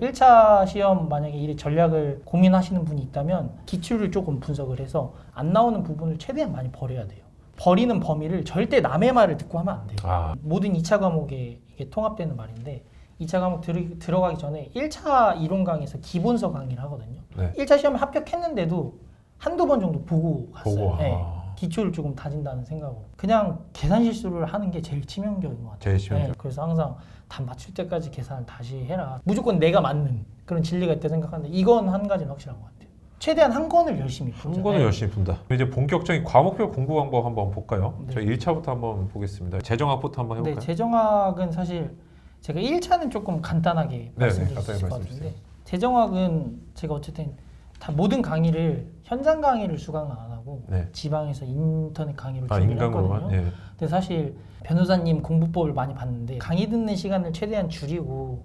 1차 시험 만약에 이 전략을 고민하시는 분이 있다면 기출을 조금 분석을 해서 안 나오는 부분을 최대한 많이 버려야 돼요. 버리는 범위를 절대 남의 말을 듣고 하면 안 돼요. 모든 2차 과목에 이게 통합되는 말인데 2차 과목 들어가기 전에 1차 이론 강의에서 기본서 강의를 하거든요. 1차 시험에 합격했는데도 한두 번 정도 보고 갔어요. 네. 기초를 조금 다진다는 생각으로. 그냥 계산 실수를 하는 게 제일 치명적인 것 같아요. 제일 치명적. 네. 그래서 항상 답 맞출 때까지 계산을 다시 해라. 무조건 내가 맞는 그런 진리가 있다 생각하는데 이건 한 가지는 확실한 것 같아요. 최대한 한 권을 열심히 풀자. 한 권을 열심히 푼다. 이제 본격적인 과목별 공부 방법 한번 볼까요? 네. 저희 1차부터 한번 보겠습니다. 재정학부터 한번 해볼까요? 네, 재정학은 사실 제가 1차는 조금 간단하게 말씀드릴 수 있을 것 같은데 재정학은 제가 어쨌든 다 모든 강의를 현장 강의를 수강을 안 하고 지방에서 인터넷 강의로 준비를 했거든요. 근데 사실 변호사님 공부법을 많이 봤는데 강의 듣는 시간을 최대한 줄이고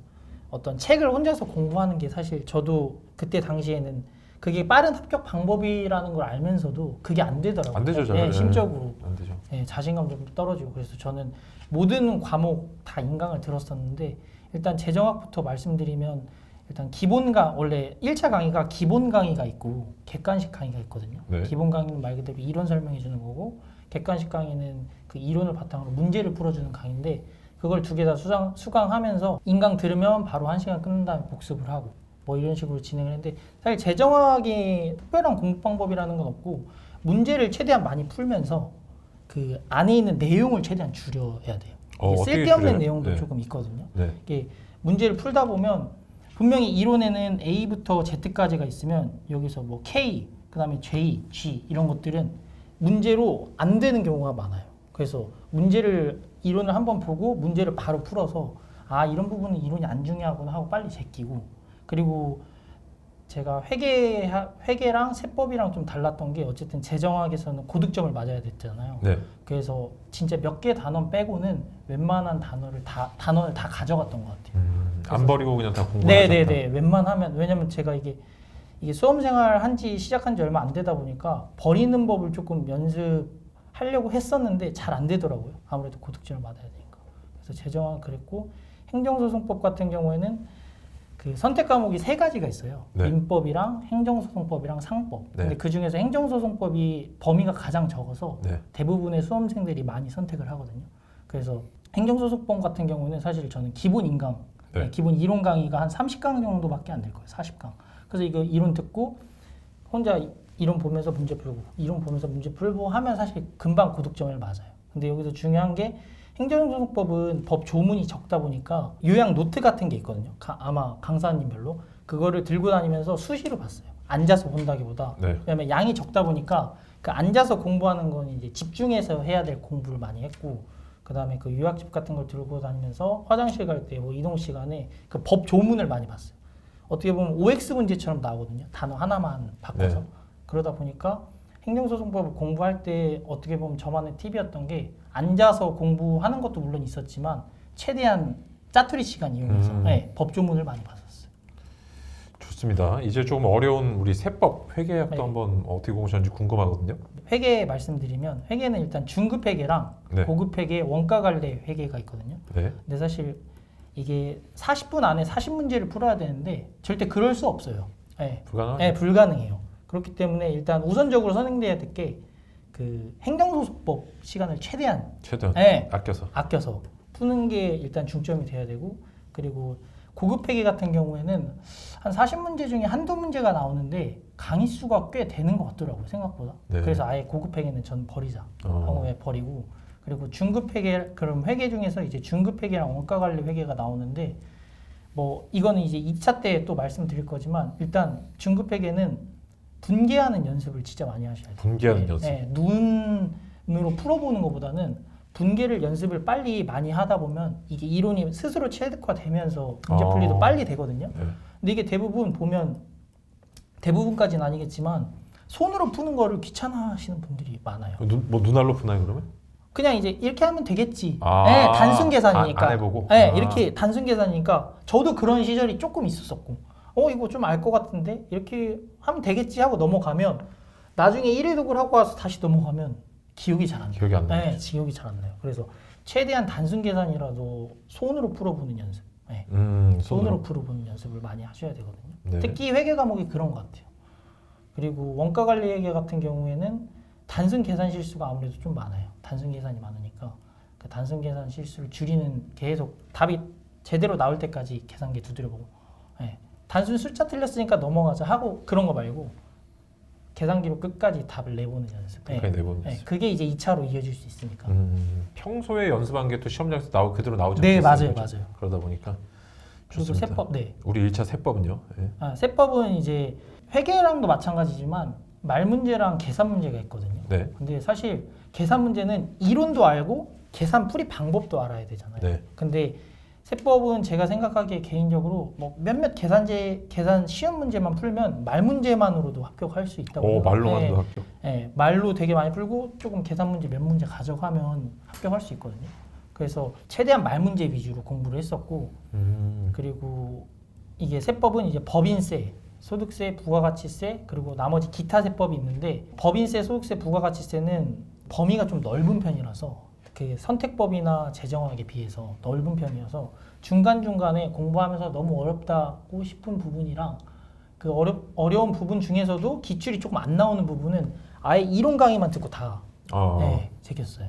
어떤 책을 혼자서 공부하는 게 사실 저도 그때 당시에는 그게 빠른 합격 방법이라는 걸 알면서도 그게 안 되더라고요. 안 되죠, 네, 심적으로. 안 되죠. 네, 자신감 좀 떨어지고 그래서 저는 모든 과목 다 인강을 들었었는데 일단 재정학부터 말씀드리면 일단 원래 1차 강의가 기본 강의가 있고 객관식 강의가 있거든요. 기본 강의는 말 그대로 이론 설명해 주는 거고 객관식 강의는 그 이론을 바탕으로 문제를 풀어주는 강의인데 그걸 두 개 다 수강하면서 인강 들으면 바로 1시간 끝난 다음에 복습을 하고 뭐 이런 식으로 진행을 했는데 사실 재정학이 특별한 공부 방법이라는 건 없고 문제를 최대한 많이 풀면서 그 안에 있는 내용을 최대한 줄여야 돼요. 쓸데없는 내용도 조금 있거든요. 이게 문제를 풀다 보면 분명히 이론에는 A부터 Z까지가 있으면 여기서 뭐 K, 그 다음에 J, G 이런 것들은 문제로 안 되는 경우가 많아요. 그래서 이론을 한번 보고 문제를 바로 풀어서 아 이런 부분은 이론이 안 중요하구나 하고 빨리 제끼고 그리고 제가 회계랑 세법이랑 좀 달랐던 게 어쨌든 재정학에서는 고득점을 맞아야 됐잖아요. 그래서 진짜 몇 개 단원 빼고는 웬만한 단원을 다 가져갔던 것 같아요. 안 버리고 그냥 다 공부하셨다. 네네네. 웬만하면 왜냐면 제가 이게 수험생활 시작한 지 얼마 안 되다 보니까 버리는 법을 조금 연습하려고 했었는데 잘 안 되더라고요. 아무래도 고득점을 맞아야 되니까. 그래서 재정학 그랬고 행정소송법 같은 경우에는 그 선택 과목이 3가지가 있어요. 민법이랑 행정소송법이랑 상법. 근데 그 중에서 행정소송법이 범위가 가장 적어서 대부분의 수험생들이 많이 선택을 하거든요. 그래서 행정소송법 같은 경우는 사실 저는 기본 인강, 기본 이론 강의가 한 30강 정도밖에 안 될 거예요. 40강. 그래서 이거 이론 듣고 혼자 이론 보면서 문제 풀고 이론 보면서 문제 풀고 하면 사실 금방 고득점을 맞아요. 근데 여기서 중요한 게 행정소송법은 법 조문이 적다 보니까 요약 노트 같은 게 있거든요. 아마 강사님별로 그거를 들고 다니면서 수시로 봤어요. 앉아서 본다기보다. 왜냐면 양이 적다 보니까 그 앉아서 공부하는 건 이제 집중해서 해야 될 공부를 많이 했고 그 다음에 그 요약집 같은 걸 들고 다니면서 화장실 갈 때 뭐 이동 시간에 그 법 조문을 많이 봤어요. 어떻게 보면 OX 문제처럼 나오거든요. 단어 하나만 바꿔서. 그러다 보니까 행정소송법을 공부할 때 어떻게 보면 저만의 팁이었던 게 앉아서 공부하는 것도 물론 있었지만 최대한 짜투리 시간 이용해서 법 조문을 많이 봤었어요. 좋습니다. 이제 좀 어려운 우리 세법 회계학도 한번 어떻게 공부하셨는지 궁금하거든요. 회계 말씀드리면 회계는 일단 중급 회계랑 고급 회계, 원가 관례 회계가 있거든요. 근데 사실 이게 40분 안에 40문제를 풀어야 되는데 절대 그럴 수 없어요. 불가능하죠. 불가능해요. 그렇기 때문에 일단 우선적으로 선행돼야 될 게 그 행정소송법 시간을 최대한 아껴서 푸는 게 일단 중점이 돼야 되고 그리고 고급 회계 같은 경우에는 한 40문제 중에 한두 문제가 나오는데 강의 수가 꽤 되는 것 같더라고요. 생각보다. 그래서 아예 고급 회계는 전 버리자 하고 버리고 그리고 중급 회계 그럼 회계 중에서 이제 중급 회계랑 원가 관리 회계가 나오는데 뭐 이거는 이제 2차 때 또 말씀드릴 거지만 일단 중급 회계는 분계하는 연습을 진짜 많이 하셔야 돼요. 분계하는 연습. 눈으로 풀어보는 것보다는 분계를 연습을 빨리 많이 하다 보면 이게 이론이 스스로 체득화되면서 문제 풀리도 빨리 되거든요. 근데 이게 대부분까지는 아니겠지만 손으로 푸는 거를 귀찮아하시는 분들이 많아요. 눈알로 푸나요 그러면? 그냥 이제 이렇게 하면 되겠지. 단순 계산이니까. 안 해보고. 이렇게 단순 계산이니까 저도 그런 시절이 조금 있었었고. 이거 좀 알 것 같은데 이렇게 하면 되겠지 하고 넘어가면 나중에 1회독을 하고 와서 다시 넘어가면 기억이 잘 안 나요. 기억이 안 나요. 기억이 잘 안 나요. 그래서 최대한 단순 계산이라도 손으로 풀어보는 연습. 네. 손으로. 손으로 풀어보는 연습을 많이 하셔야 되거든요. 네. 특히 회계 과목이 그런 것 같아요. 그리고 원가 관리 회계 같은 경우에는 단순 계산 실수가 아무래도 좀 많아요. 단순 계산이 많으니까 그 단순 계산 실수를 줄이는 계속 답이 제대로 나올 때까지 계산기 두드려보고 네. 단순 숫자 틀렸으니까 넘어가자 하고 그런 거 말고 계산기로 끝까지 답을 내보는 연습. 끝까지 내보는 네. 연습. 그게 이제 2차로 이어질 수 있으니까. 평소에 연습한 게 또 시험장에서 그대로 나오지 네, 않겠어요? 맞아요, 맞아요. 그러다 보니까 그리고 좋습니다. 세법, 네. 우리 1차 세법은요? 네. 세법은 이제 회계랑도 마찬가지지만 말 문제랑 계산 문제가 있거든요. 네. 근데 사실 계산 문제는 이론도 알고 계산 풀이 방법도 알아야 되잖아요. 네. 근데 세법은 제가 생각하기에 개인적으로 뭐 몇몇 계산 시험 문제만 풀면 말 문제만으로도 합격할 수 있다고. 오, 말로만도 합격. 네, 말로 되게 많이 풀고 조금 계산 문제 몇 문제 가져가면 합격할 수 있거든요. 그래서 최대한 말 문제 위주로 공부를 했었고, 그리고 이게 세법은 이제 법인세, 소득세, 부가가치세, 그리고 나머지 기타 세법이 있는데 법인세, 소득세, 부가가치세는 범위가 좀 넓은 편이라서 그 선택법이나 재정학에 비해서 넓은 편이어서 중간중간에 공부하면서 너무 어렵다고 싶은 부분이랑 그 어려운 부분 중에서도 기출이 조금 안 나오는 부분은 아예 이론 강의만 듣고 다 네, 제꼈어요.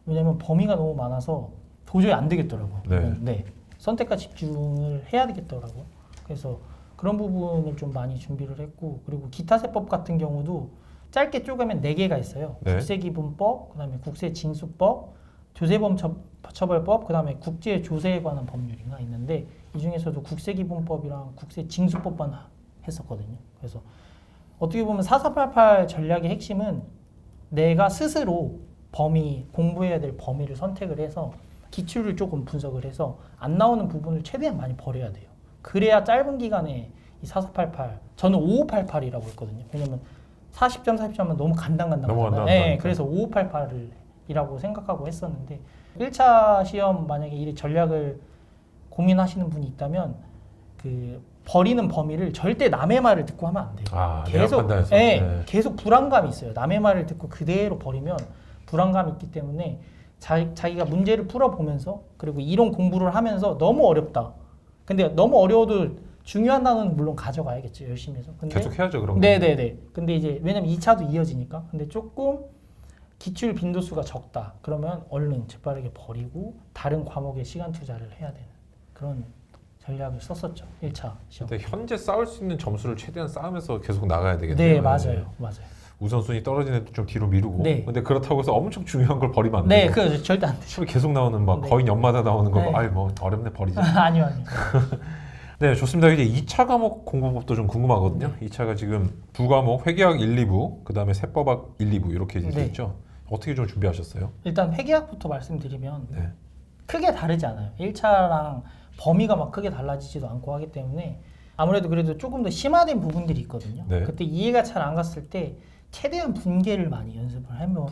왜냐면 범위가 너무 많아서 도저히 안 되겠더라고요. 네. 선택과 집중을 해야 되겠더라고요. 그래서 그런 부분을 좀 많이 준비를 했고, 그리고 기타 세법 같은 경우도 짧게 쪼개면 4개가 있어요. 네. 국세기본법, 그다음에 국세징수법, 조세범처벌법, 그다음에 국제조세에 관한 법률이가 있는데 이 중에서도 국세기본법이랑 국세징수법만 했었거든요. 그래서 어떻게 보면 4488 전략의 핵심은 내가 스스로 공부해야 될 범위를 선택을 해서 기출을 조금 분석을 해서 안 나오는 부분을 최대한 많이 버려야 돼요. 그래야 짧은 기간에 이 4488, 저는 5588이라고 했거든요. 왜냐면 40점, 40점은 너무 간당간당하잖아요. 네, 그래서 5588이라고 생각하고 했었는데 1차 시험 만약에 이 전략을 고민하시는 분이 있다면 그 버리는 범위를 절대 남의 말을 듣고 하면 안 돼요. 계속, 계속 불안감이 있어요. 남의 말을 듣고 그대로 버리면 불안감이 있기 때문에 자기가 문제를 풀어보면서 그리고 이론 공부를 하면서 너무 어렵다. 근데 너무 어려워도 중요한 단어는 물론 가져가야겠죠. 열심히 해서. 근데 계속 해야죠. 그런 거. 네네네. 근데 이제 왜냐면 2차도 이어지니까. 근데 조금 기출 빈도수가 적다. 그러면 얼른 재빠르게 버리고 다른 과목에 시간 투자를 해야 되는 그런 전략을 썼었죠. 1차 시험. 근데 현재 쌓을 수 있는 점수를 최대한 쌓으면서 계속 나가야 되겠네요. 네, 맞아요. 맞아요. 우선순위 떨어지는 애도 좀 뒤로 미루고. 네. 근데 그렇다고 해서 엄청 중요한 걸 버리면 안 네, 돼요. 그 절대 안 되죠. 시험이 계속 나오는 막 네. 거의 연마다 나오는 거. 네. 뭐 어렵네 버리자. 아니요. 네, 좋습니다. 이제 2차 과목 공부법도 좀 궁금하거든요. 2차가 지금 두 과목 회계학 1, 2부, 그다음에 세법학 1, 2부 이렇게 이제 네. 있죠. 어떻게 좀 준비하셨어요? 일단 회계학부터 말씀드리면 네. 크게 다르지 않아요. 1차랑 범위가 막 크게 달라지지도 않고 하기 때문에 아무래도 그래도 조금 더 심화된 부분들이 있거든요. 네. 그때 이해가 잘 안 갔을 때 최대한 분계를 많이 연습을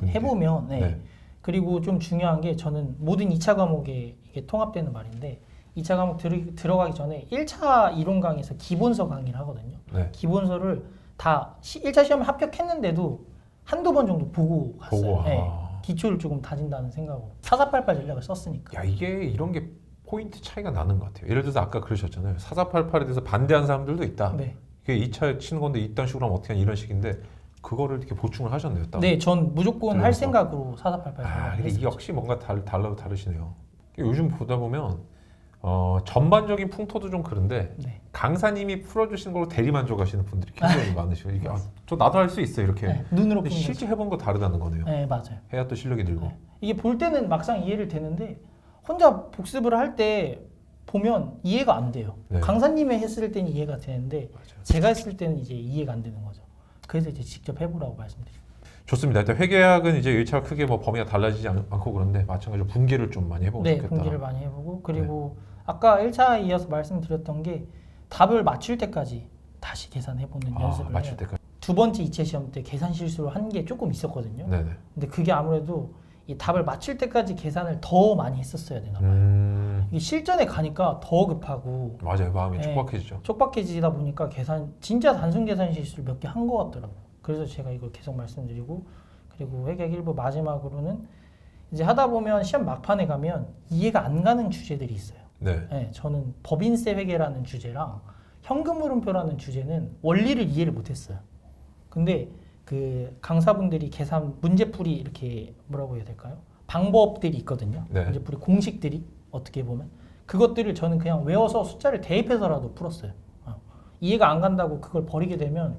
해보면 네. 네. 그리고 좀 중요한 게 저는 모든 2차 과목에 이게 통합되는 말인데 2차 과목 들어가기 전에 1차 이론 강의에서 기본서 강의를 하거든요. 네. 기본서를 다 1차 시험에 합격했는데도 한두 번 정도 보고 갔어요. 네. 기초를 조금 다진다는 생각으로 4488 전략을 썼으니까. 야, 이게 이런 게 포인트 차이가 나는 것 같아요. 예를 들어서 아까 그러셨잖아요. 4488에 대해서 반대하는 사람들도 있다. 네. 이게 2차 치는 건데 이딴 식으로 하면 어떻게 하냐 이런 식인데 그거를 이렇게 보충을 하셨네요. 딱. 네, 전 무조건 할 그래서. 생각으로 4488 근데 전략을 이게 했었죠. 역시 뭔가 다르시네요. 요즘 보다 보면 전반적인 풍토도 좀 그런데 네. 강사님이 풀어주시는 걸로 대리만족하시는 분들이 굉장히 많으시고 이게 저 나도 할 수 있어 이렇게. 네, 눈으로 근데 보는 실제 해본 거 다르다는 거네요. 거죠. 네, 맞아요. 해야 또 실력이 늘고. 네. 이게 볼 때는 막상 이해를 되는데 혼자 복습을 할 때 보면 이해가 안 돼요. 네. 강사님이 했을 때는 이해가 되는데 맞아요. 제가 했을 때는 이제 이해가 안 되는 거죠. 그래서 이제 직접 해보라고 말씀드립니다. 좋습니다. 일단 회계학은 이제 1차 크게 뭐 범위가 달라지지 않고 그런데 마찬가지로 분계를 좀 많이 해보면 네, 좋겠다. 분기를 많이 해보고 그리고 아까 1차 이어서 말씀드렸던 게 답을 맞출 때까지 다시 계산해보는 연습을 맞출 해요. 때까지. 두 번째 2차 시험 때 계산 실수를 한 게 조금 있었거든요. 네네. 근데 그게 아무래도 이 답을 맞출 때까지 계산을 더 많이 했었어야 되나 봐요. 이게 실전에 가니까 더 급하고 맞아요. 마음이 네. 촉박해지죠. 촉박해지다 보니까 진짜 단순 계산 실수를 몇 개 한 것 같더라고요. 그래서 제가 이걸 계속 말씀드리고 그리고 회계 1부 마지막으로는 이제 하다 보면 시험 막판에 가면 이해가 안 가는 주제들이 있어요. 네. 네, 저는 법인세 회계라는 주제랑 현금 흐름표라는 주제는 원리를 이해를 못했어요. 근데 그 강사분들이 계산 문제풀이 이렇게 뭐라고 해야 될까요? 방법들이 있거든요. 네. 문제풀이 공식들이 어떻게 보면 그것들을 저는 그냥 외워서 숫자를 대입해서라도 풀었어요. 이해가 안 간다고 그걸 버리게 되면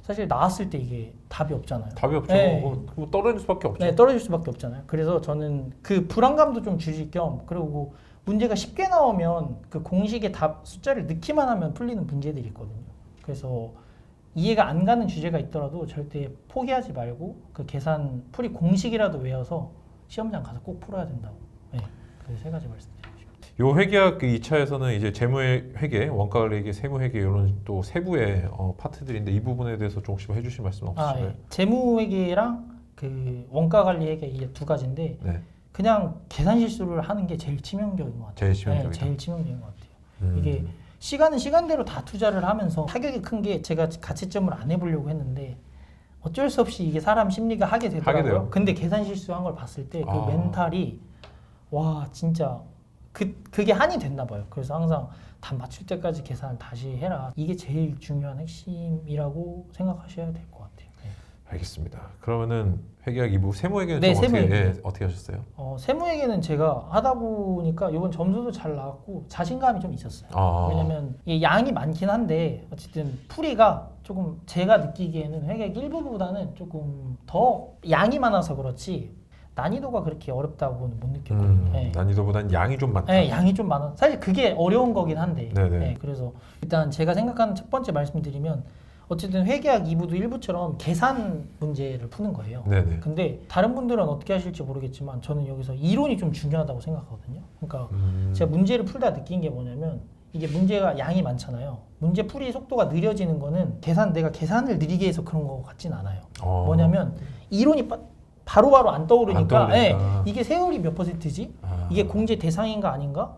사실 나왔을 때 이게 답이 없잖아요. 답이 없죠. 네. 뭐 떨어질 수밖에 없죠. 네, 떨어질 수밖에 없잖아요. 그래서 저는 그 불안감도 좀 주실 겸 그리고 문제가 쉽게 나오면 그 공식의 답 숫자를 넣기만 하면 풀리는 문제들이 있거든요. 그래서 이해가 안 가는 주제가 있더라도 절대 포기하지 말고 그 계산 풀이 공식이라도 외워서 시험장 가서 꼭 풀어야 된다고. 네, 그 세 가지 말씀드리고 싶습니다. 요 회계학 그 2차에서는 이제 재무회계, 원가회계, 세무회계 이런 또 세부의 파트들인데 이 부분에 대해서 조금씩 해주실 말씀 없으신가요? 예. 재무회계랑 그 원가관리회계 이게 두 가지인데 네. 그냥 계산 실수를 하는 게 제일 치명적인 것 같아요. 제일 치명적이다. 네, 제일 치명적인 것 같아요. 이게 시간은 시간대로 다 투자를 하면서 타격이 큰 게 제가 가치점을 안 해보려고 했는데 어쩔 수 없이 이게 사람 심리가 하게 하게 되더라고요. 돼요. 근데 계산 실수한 걸 봤을 때 그 아. 멘탈이 와 진짜 그게 한이 됐나 봐요. 그래서 항상 답 맞출 때까지 계산을 다시 해라. 이게 제일 중요한 핵심이라고 생각하셔야 될 것 같아요. 네. 알겠습니다. 그러면은 회계학 2부 세무회계는 네, 좀 어떻게, 세무회계. 어떻게 하셨어요? 세무회계는 제가 하다 보니까 이번 점수도 잘 나왔고 자신감이 좀 있었어요. 아. 왜냐면 이 양이 많긴 한데 어쨌든 풀이가 조금 제가 느끼기에는 회계 1부보다는 조금 더 양이 많아서 그렇지 난이도가 그렇게 어렵다고는 못 느꼈거든요. 네. 난이도보다는 양이 좀 많다. 네, 양이 좀 많아. 사실 그게 어려운 거긴 한데. 네네. 네, 그래서 일단 제가 생각하는 첫 번째 말씀드리면 어쨌든 회계학 2부도 1부처럼 계산 문제를 푸는 거예요. 네네. 근데 다른 분들은 어떻게 하실지 모르겠지만 저는 여기서 이론이 좀 중요하다고 생각하거든요. 그러니까 제가 문제를 풀다 느낀 게 뭐냐면 이게 문제가 양이 많잖아요. 문제 풀이 속도가 느려지는 거는 내가 계산을 느리게 해서 그런 거 같진 않아요. 뭐냐면 이론이 바로바로 안 떠오르니까, 예, 이게 세율이 몇 %지? 이게 공제 대상인가 아닌가?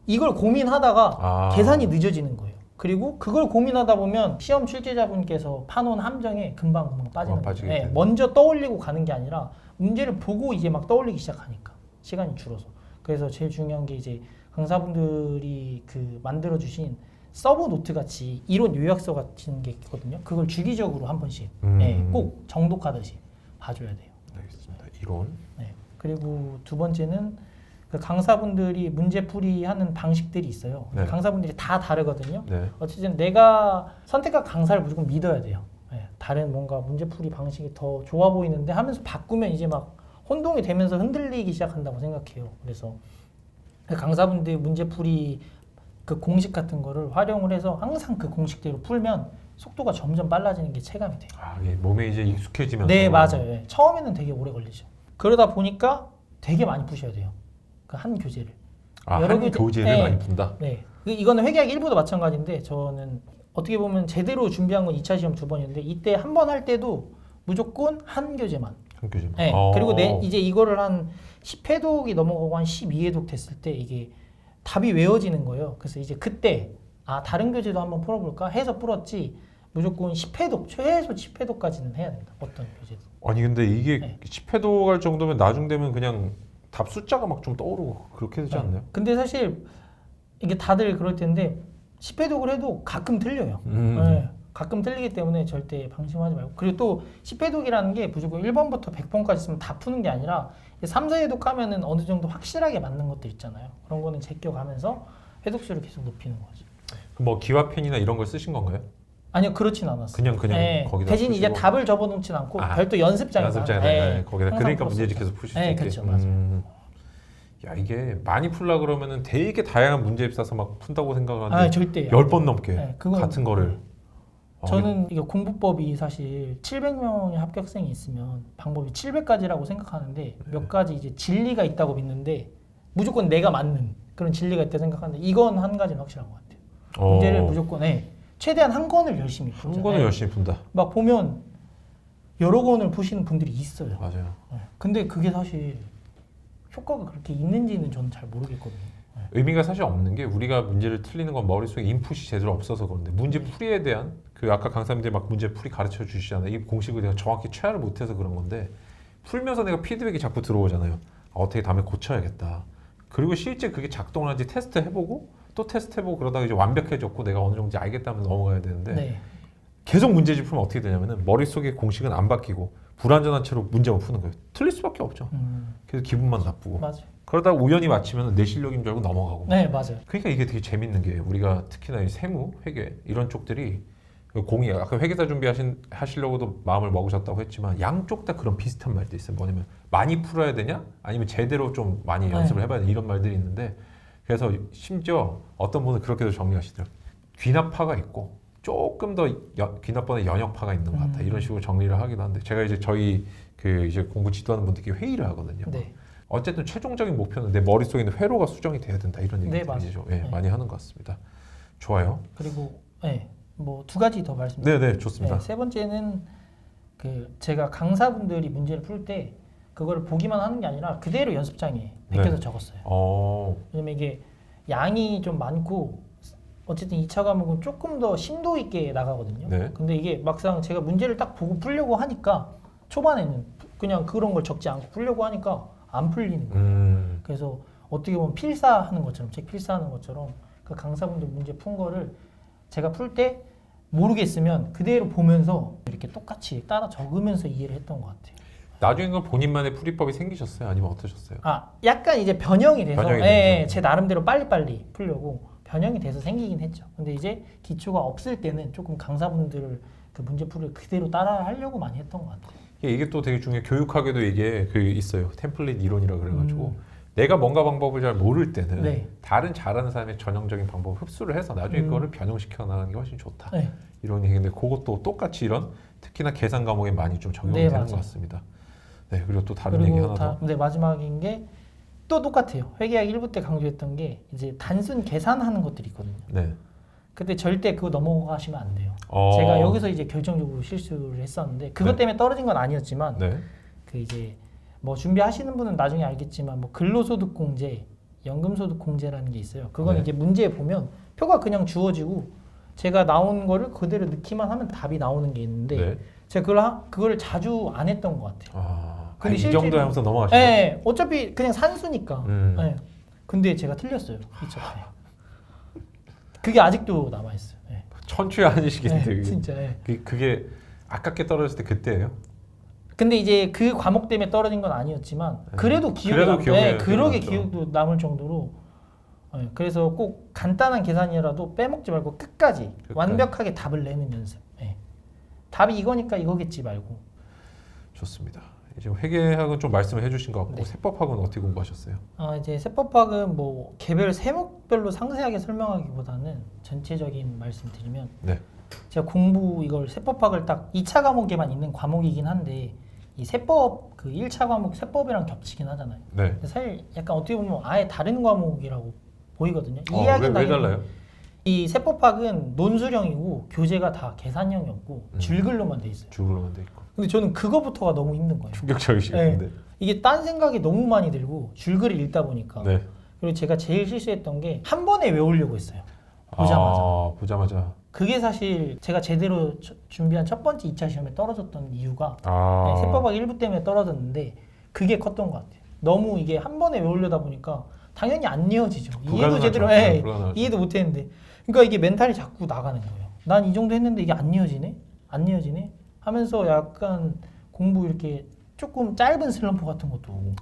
이걸 고민하다가 계산이 늦어지는 거예요. 그리고 그걸 고민하다 보면 시험 출제자분께서 파놓은 함정에 금방 빠지는 거예요. 예, 먼저 떠올리고 가는 게 아니라 문제를 보고 이제 막 떠올리기 시작하니까 시간이 줄어서. 그래서 제일 중요한 게 이제 강사분들이 그 만들어주신 서브 노트 같이 이론 요약서 같은 게 있거든요. 그걸 주기적으로 한 번씩 예, 꼭 정독하듯이 봐줘야 돼요. 알겠습니다. 이론. 네. 그리고 두 번째는 그 강사분들이 문제풀이 하는 방식들이 있어요. 네. 강사분들이 다 다르거든요. 네. 어쨌든 내가 선택한 강사를 무조건 믿어야 돼요. 네. 다른 뭔가 문제풀이 방식이 더 좋아 보이는데 하면서 바꾸면 이제 막 혼동이 되면서 흔들리기 시작한다고 생각해요. 그래서 강사분들이 문제풀이 그 공식 같은 거를 활용을 해서 항상 그 공식대로 풀면 속도가 점점 빨라지는 게 체감이 돼요. 이게 몸에 이제 익숙해지면서. 네, 맞아요. 네. 처음에는 되게 오래 걸리죠. 그러다 보니까 되게 많이 푸셔야 돼요. 그 한 교재를. 한 교재를 네. 많이 푼다? 네. 이거는 회계학 1부도 마찬가지인데 저는 어떻게 보면 제대로 준비한 건 2차 시험 2번이었는데 이때 한 번 할 때도 무조건 한 교재만. 한 교재만. 네. 그리고 이제 이거를 한 10회독이 넘어가고 한 12회독 됐을 때 이게 답이 외워지는 거예요. 그래서 이제 그때 다른 교재도 한번 풀어볼까 해서 풀었지 무조건 10회독, 최소 10회독까지는 해야 된다. 어떤 교재도. 아니 근데 이게 네. 10회독 할 정도면 나중 되면 그냥 답 숫자가 막 좀 떠오르고 그렇게 되지 않나요? 근데 사실 이게 다들 그럴 텐데 10회독을 해도 가끔 틀려요. 네. 가끔 틀리기 때문에 절대 방심하지 말고. 그리고 또 10회독이라는 게 무조건 1번부터 100번까지 쓰면 다 푸는 게 아니라 3, 4회독 하면은 어느 정도 확실하게 맞는 것들 있잖아요. 그런 거는 제껴가면서 회독수를 계속 높이는 거죠. 뭐 기와펜이나 이런 걸 쓰신 건가요? 아니요, 그렇진 않았어요. 그냥 거기다 대신 푸시고. 이제 답을 적어놓진 않고 별도 연습장에서 거기다 그러니까 문제집 계속 푸실 수 있게. 그렇죠, 맞아요. 야 이게 많이 풀라 그러면은 되게 다양한 문제집 싸서 막 푼다고 생각하는데 절대 10번 넘게 그건 같은 거를. 저는 이게 공부법이 사실 700명의 합격생이 있으면 방법이 700가지라고 생각하는데 몇 가지 이제 진리가 있다고 믿는데 무조건 내가 맞는 그런 진리가 있다고 생각하는데 이건 한 가지는 확실한 것 같아요. 문제를 무조건 최대한 한 권을 열심히 푸자. 한 권을 열심히 푼다. 막 보면 여러 권을 푸시는 분들이 있어요. 맞아요. 근데 그게 사실 효과가 그렇게 있는지는 저는 잘 모르겠거든요. 의미가 사실 없는 게 우리가 문제를 틀리는 건 머릿속에 인풋이 제대로 없어서 그런데 문제 풀이에 대한 그 아까 강사님들이 막 문제 풀이 가르쳐 주시잖아요. 이 공식을 내가 정확히 체화를 못해서 그런 건데 풀면서 내가 피드백이 자꾸 들어오잖아요. 어떻게 다음에 고쳐야겠다. 그리고 실제 그게 작동하는지 테스트 해보고 또 테스트 해보고 그러다가 이제 완벽해졌고 내가 어느 정도 알겠다면 넘어가야 되는데 네. 계속 문제집 풀면 어떻게 되냐면은 머릿속에 공식은 안 바뀌고 불완전한 채로 문제만 푸는 거예요. 틀릴 수밖에 없죠. 그래서 기분만 나쁘고 맞아요. 그러다가 우연히 맞히면 내 실력인 줄 알고 넘어가고. 네, 맞아요. 그러니까 이게 되게 재밌는 게 우리가 특히나 이 세무, 회계 이런 쪽들이 공이 아까 회계사 준비하시려고도 마음을 먹으셨다고 했지만 양쪽 다 그런 비슷한 말도 있어요. 뭐냐면 많이 풀어야 되냐 아니면 제대로 좀 많이 연습을 해봐야 되냐 이런 말들이 있는데 그래서 심지어 어떤 분은 그렇게도 정리하시더라고요. 귀납파가 있고 조금 더 귀납번의 연역파가 있는 것 같다 이런 식으로 정리를 하기도 한데 제가 이제 저희 그 이제 공부 지도하는 분들께 회의를 하거든요. 네. 어쨌든 최종적인 목표는 내 머릿속에 있는 회로가 수정이 돼야 된다 이런 얘기를 이제 좀, 네. 많이 하는 것 같습니다. 좋아요. 그리고 뭐 두 가지 더 말씀드릴게요. 네네 좋습니다. 세 번째는 그 제가 강사분들이 문제를 풀 때 그거를 보기만 하는 게 아니라 그대로 연습장에 베껴서 네. 적었어요. 왜냐면 이게 양이 좀 많고 어쨌든 2차 과목은 조금 더 심도 있게 나가거든요. 네. 근데 이게 막상 제가 문제를 딱 보고 풀려고 하니까 초반에는 그냥 그런 걸 적지 않고 풀려고 하니까 안 풀리는 거예요. 그래서 어떻게 보면 필사하는 것처럼 책 필사하는 것처럼 그 강사분들 문제 푼 거를 제가 풀 때 모르겠으면 그대로 보면서 이렇게 똑같이 따라 적으면서 이해를 했던 것 같아요. 나중에 그 본인만의 풀이법이 생기셨어요? 아니면 어떠셨어요? 약간 이제 변형이 돼서 변형이 되죠. 제 나름대로 빨리빨리 풀려고 변형이 돼서 생기긴 했죠. 근데 이제 기초가 없을 때는 조금 강사분들 그 문제 풀이를 그대로 따라 하려고 많이 했던 것 같아요. 이게 또 되게 중요해. 교육학에도 이게 그 있어요. 템플릿 이론이라 그래가지고 내가 뭔가 방법을 잘 모를 때는 네. 다른 잘하는 사람의 전형적인 방법을 흡수를 해서 나중에 그거를 변형시켜 나가는 게 훨씬 좋다. 네. 이런 얘기인데 그것도 똑같이 이런 특히나 계산 과목에 많이 좀 적용이 네, 되는 맞아요. 것 같습니다. 네, 그리고 또 다른 얘기 하나 더. 네, 마지막인 게 또 똑같아요. 회계학 1부 때 강조했던 게 이제 단순 계산하는 것들이 있거든요. 네. 근데 절대 그거 넘어가시면 안 돼요. 어. 제가 여기서 이제 결정적으로 실수를 했었는데 그것 네. 때문에 떨어진 건 아니었지만 네. 그 이제 뭐 준비하시는 분은 나중에 알겠지만 뭐 근로소득공제, 연금소득공제라는 게 있어요. 그건 네. 이제 문제에 보면 표가 그냥 주어지고 제가 나온 거를 그대로 넣기만 하면 답이 나오는 게 있는데 네. 제가 그거를 자주 안 했던 것 같아요. 근데 이 실제로- 정도 하면서 넘어가시죠. 네, 어차피 그냥 산수니까. 음. 네. 근데 제가 틀렸어요. 이차에. 그게 아직도 남아 있어요. 네. 천추의 아니시겠는데 네, 진짜. 네. 그게 아깝게 떨어졌을 때 그때예요? 근데 이제 그 과목 때문에 떨어진 건 아니었지만 그래도 기억에 그래도 남고 기억에 그러게 남죠. 기억도 남을 정도로 그래서 꼭 간단한 계산이라도 빼먹지 말고 끝까지 완벽하게 답을 내는 연습. 답이 이거니까 이거겠지 말고. 좋습니다. 이제 회계학은 좀 말씀을 해주신 것 같고 네. 세법학은 어떻게 공부하셨어요? 이제 세법학은 뭐 개별 세목별로 상세하게 설명하기보다는 전체적인 말씀드리면 네. 제가 공부 이걸 세법학을 딱 2차 과목에만 있는 과목이긴 한데 이 세법 그 1차 과목 세법이랑 겹치긴 하잖아요. 네. 근데 사실 약간 어떻게 보면 아예 다른 과목이라고 보이거든요. 왜 이해하기는 달라요? 이 세법학은 논술형이고 교재가 다 계산형이었고 줄글로만 돼 있어요. 줄로만 돼 있고. 근데 저는 그거부터가 너무 힘든 거예요. 충격적이시겠는데. 이게 딴 생각이 너무 많이 들고 줄글을 읽다 보니까 네. 그리고 제가 제일 실수했던 게 한 번에 외우려고 했어요. 보자마자. 보자마자. 그게 사실 제가 제대로 준비한 첫 번째 2차 시험에 떨어졌던 이유가 세법학 1부 때문에 떨어졌는데 그게 컸던 것 같아요. 너무 이게 한 번에 외우려다 보니까 당연히 안 이어지죠. 이해도 제대로 이해도 못했는데 그러니까 이게 멘탈이 자꾸 나가는 거예요. 난 이 정도 했는데 이게 안 이어지네? 안 이어지네? 하면서 약간 공부 이렇게 조금 짧은 슬럼프 같은 것도 오고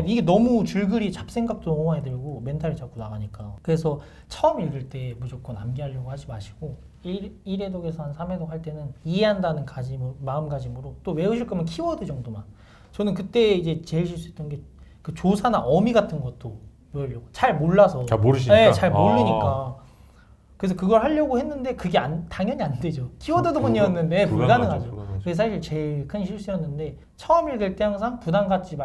이게 너무 줄글이 잡생각도 너무 많이 들고 멘탈이 자꾸 나가니까 그래서 처음 읽을 때 무조건 암기하려고 하지 마시고 1회독에서 한 3회독 할 때는 이해한다는 마음가짐으로 또 외우실 거면 키워드 정도만 저는 그때 이제 제일 실수했던 게 그 조사나 어미 같은 것도 외우려고 잘 몰라서 잘 모르시니까? 잘 모르니까 그래서 그걸 하려고 했는데 그게 당연히 안 되죠. 키워드도 못 외웠는데 불가능하죠. 그게 사실 제일 큰 실수였는데 처음 읽을 때 항상 부담 갖지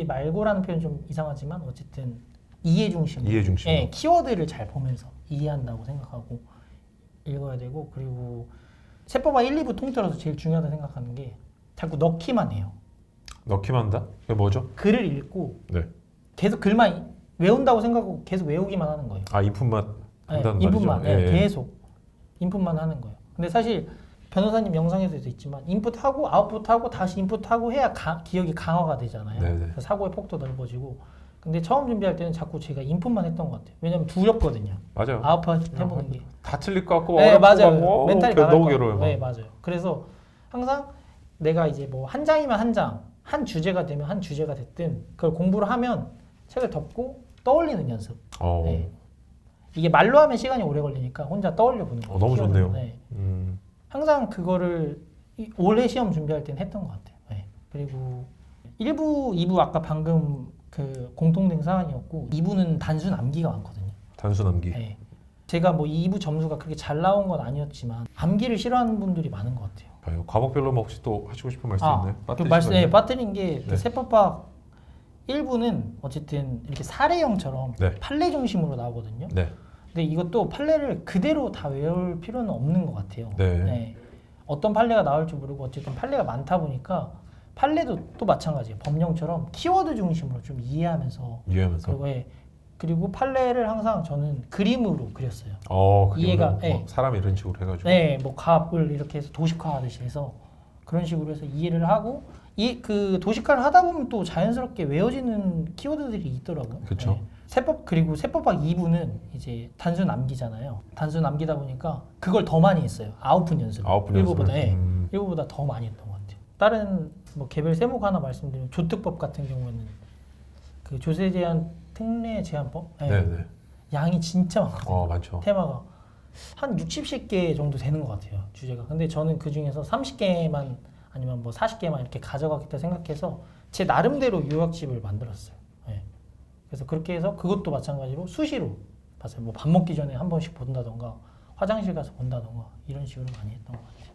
말고라는 표현 좀 이상하지만 어쨌든 이해 중심으로 키워드를 잘 보면서 이해한다고 생각하고 읽어야 되고 그리고 세법학 1, 2부 통틀어서 제일 중요하다고 생각하는 게 자꾸 넣기만 해요. 넣기만 한다? 그게 뭐죠? 글을 읽고 네. 계속 글만 외운다고 생각하고 계속 외우기만 하는 거예요. 인풋만 한다는 말이죠? 인풋만 계속 인풋만 하는 거예요. 근데 사실 변호사님 영상에서도 있지만 인풋하고 아웃풋하고 다시 인풋하고 해야 기억이 강화가 되잖아요. 네네. 그래서 사고의 폭도 넓어지고 근데 처음 준비할 때는 자꾸 제가 인풋만 했던 것 같아요. 왜냐면 두렵거든요. 맞아요. 아웃풋 해보는 게. 다 틀릴 것 같고 네, 어렵고 맞아요. 막, 멘탈이 너무 나갈 것 괴로워요. 같아요. 네, 맞아요. 그래서 항상 내가 이제 뭐 한 장이면 한 장, 한 주제가 되면 한 주제가 됐든 그걸 공부를 하면 책을 덮고 떠올리는 연습. 어. 네. 이게 말로 하면 시간이 오래 걸리니까 혼자 떠올려 보는 거예요. 너무 좋네요. 네. 항상 그거를 올해 시험 준비할 때는 했던 것 같아요. 네. 그리고 1부, 2부 아까 방금 그 공통된 사안이었고 2부는 단순 암기가 많거든요. 단순 암기. 네. 제가 뭐 2부 점수가 그렇게 잘 나온 건 아니었지만 암기를 싫어하는 분들이 많은 것 같아요. 봐요. 과목별로 뭐 혹시 또 하시고 싶은 말씀 있나요? 그 말씀, 네, 빠뜨린 게 네. 세법학 1부는 어쨌든 이렇게 사례형처럼 네. 판례 중심으로 나오거든요. 네. 근데 이것도 판례를 그대로 다 외울 필요는 없는 것 같아요. 네. 어떤 판례가 나올 줄 모르고 어쨌든 판례가 많다 보니까 판례도 또 마찬가지예요. 법령처럼 키워드 중심으로 좀 이해하면서 이해하면서. 그리고 판례를 항상 저는 그림으로 그렸어요. 그게 이해가, 뭐 네. 사람 이런 식으로 해가지고. 네, 뭐 값을 이렇게 해서 도식화하듯이 해서 그런 식으로 해서 이해를 하고 그 도식화를 하다 보면 또 자연스럽게 외워지는 키워드들이 있더라고요. 그쵸. 네. 그리고 세법학 2부는 이제 단순 암기잖아요. 단순 암기다 보니까 그걸 더 많이 했어요. 아웃풋 연습. 아웃풋 연습을? 일부보다, 네. 일부보다 더 많이 했던 것 같아요. 다른 뭐 개별 세목 하나 말씀드리면 조특법 같은 경우에는 그 조세 제한 특례 제한법 네네. 양이 진짜 많거든요. 많죠. 테마가 한 60개 정도 되는 것 같아요. 주제가. 근데 저는 그 중에서 30개만 아니면 뭐 40개만 이렇게 가져가겠다 생각해서 제 나름대로 요약집을 만들었어요. 네. 그래서 그렇게 해서 그것도 마찬가지로 수시로 봤어요. 뭐 밥 먹기 전에 한 번씩 본다던가 화장실 가서 본다던가 이런 식으로 많이 했던 것 같아요.